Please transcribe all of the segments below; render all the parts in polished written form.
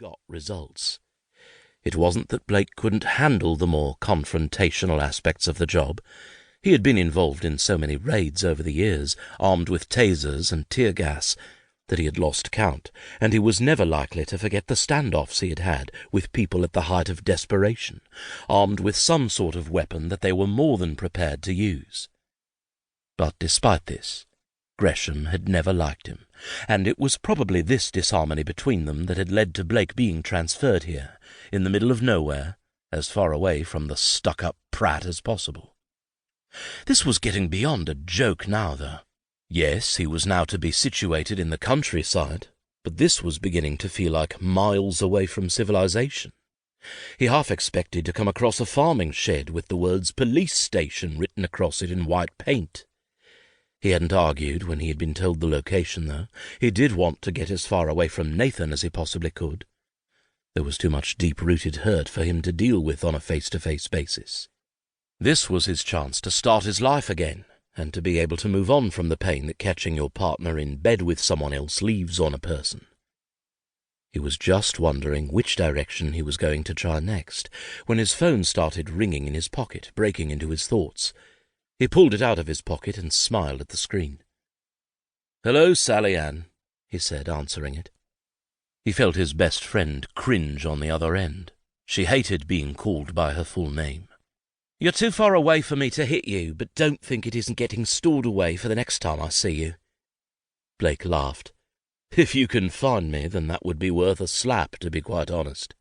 got results. It wasn't that Blake couldn't handle the more confrontational aspects of the job. He had been involved in so many raids over the years, armed with tasers and tear gas, that he had lost count, and he was never likely to forget the standoffs he had had with people at the height of desperation, armed with some sort of weapon that they were more than prepared to use. But despite this, Gresham had never liked him, and it was probably this disharmony between them that had led to Blake being transferred here, in the middle of nowhere, as far away from the stuck-up prat as possible. This was getting beyond a joke now, though. Yes, he was now to be situated in the countryside, but this was beginning to feel like miles away from civilization. He half expected to come across a farming shed with the words "police station" written across it in white paint. He hadn't argued when he had been told the location, though. He did want to get as far away from Nathan as he possibly could. There was too much deep-rooted hurt for him to deal with on a face-to-face basis. This was his chance to start his life again, and to be able to move on from the pain that catching your partner in bed with someone else leaves on a person. He was just wondering which direction he was going to try next, when his phone started ringing in his pocket, breaking into his thoughts. He pulled it out of his pocket and smiled at the screen. "Hello, Sally Ann," he said, answering it. He felt his best friend cringe on the other end. She hated being called by her full name. "You're too far away for me to hit you, but don't think it isn't getting stored away for the next time I see you." Blake laughed. "If you can find me, then that would be worth a slap, to be quite honest."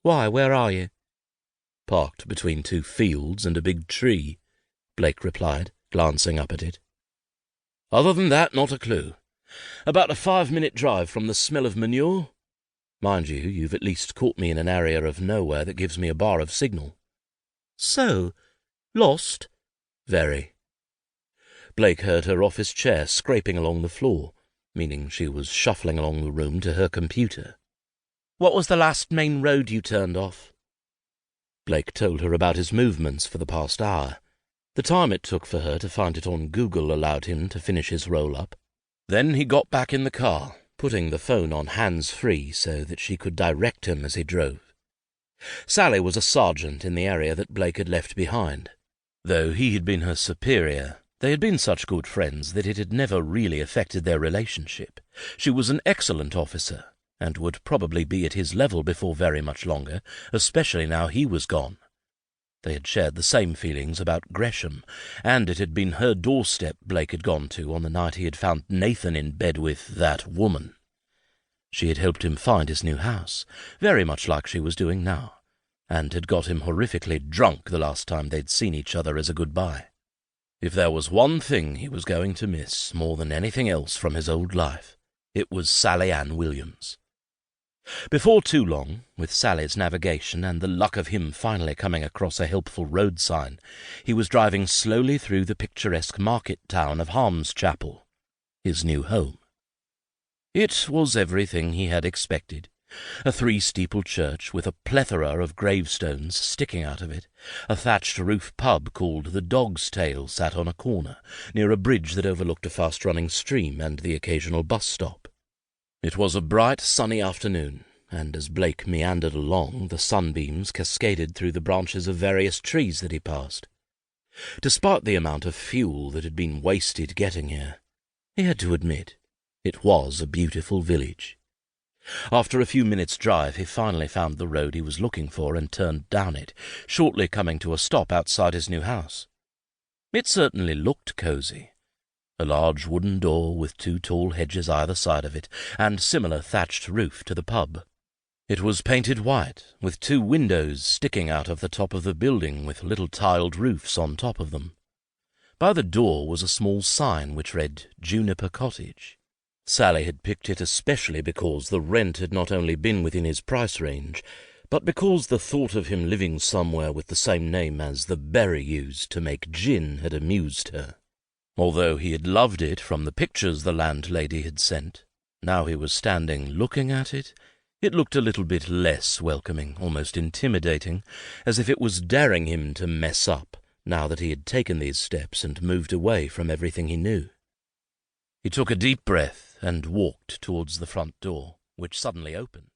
"Why, where are you?" "Parked between two fields and a big tree," Blake replied, glancing up at it. "Other than that, not a clue. About a 5-minute drive from the smell of manure. Mind you, you've at least caught me in an area of nowhere that gives me a bar of signal." "So, lost?" "Very." Blake heard her office chair scraping along the floor, meaning she was shuffling along the room to her computer. "What was the last main road you turned off?" Blake told her about his movements for the past hour. The time it took for her to find it on Google allowed him to finish his roll-up. Then he got back in the car, putting the phone on hands-free so that she could direct him as he drove. Sally was a sergeant in the area that Blake had left behind. Though he had been her superior, they had been such good friends that it had never really affected their relationship. She was an excellent officer, and would probably be at his level before very much longer, especially now he was gone. They had shared the same feelings about Gresham, and it had been her doorstep Blake had gone to on the night he had found Nathan in bed with that woman. She had helped him find his new house, very much like she was doing now, and had got him horrifically drunk the last time they'd seen each other as a goodbye. If there was one thing he was going to miss more than anything else from his old life, it was Sally Ann Williams. Before too long, with Sally's navigation and the luck of him finally coming across a helpful road sign, he was driving slowly through the picturesque market town of Harmschapel, his new home. It was everything he had expected. A 3-steeple church with a plethora of gravestones sticking out of it, a thatched-roof pub called the Dog's Tail sat on a corner, near a bridge that overlooked a fast-running stream and the occasional bus stop. It was a bright, sunny afternoon, and as Blake meandered along, the sunbeams cascaded through the branches of various trees that he passed. Despite the amount of fuel that had been wasted getting here, he had to admit it was a beautiful village. After a few minutes' drive, he finally found the road he was looking for and turned down it, shortly coming to a stop outside his new house. It certainly looked cosy. A large wooden door with 2 tall hedges either side of it, and similar thatched roof to the pub. It was painted white, with 2 windows sticking out of the top of the building with little tiled roofs on top of them. By the door was a small sign which read Juniper Cottage. Sally had picked it especially because the rent had not only been within his price range, but because the thought of him living somewhere with the same name as the berry used to make gin had amused her. Although he had loved it from the pictures the landlady had sent, now he was standing looking at it, it looked a little bit less welcoming, almost intimidating, as if it was daring him to mess up, now that he had taken these steps and moved away from everything he knew. He took a deep breath and walked towards the front door, which suddenly opened.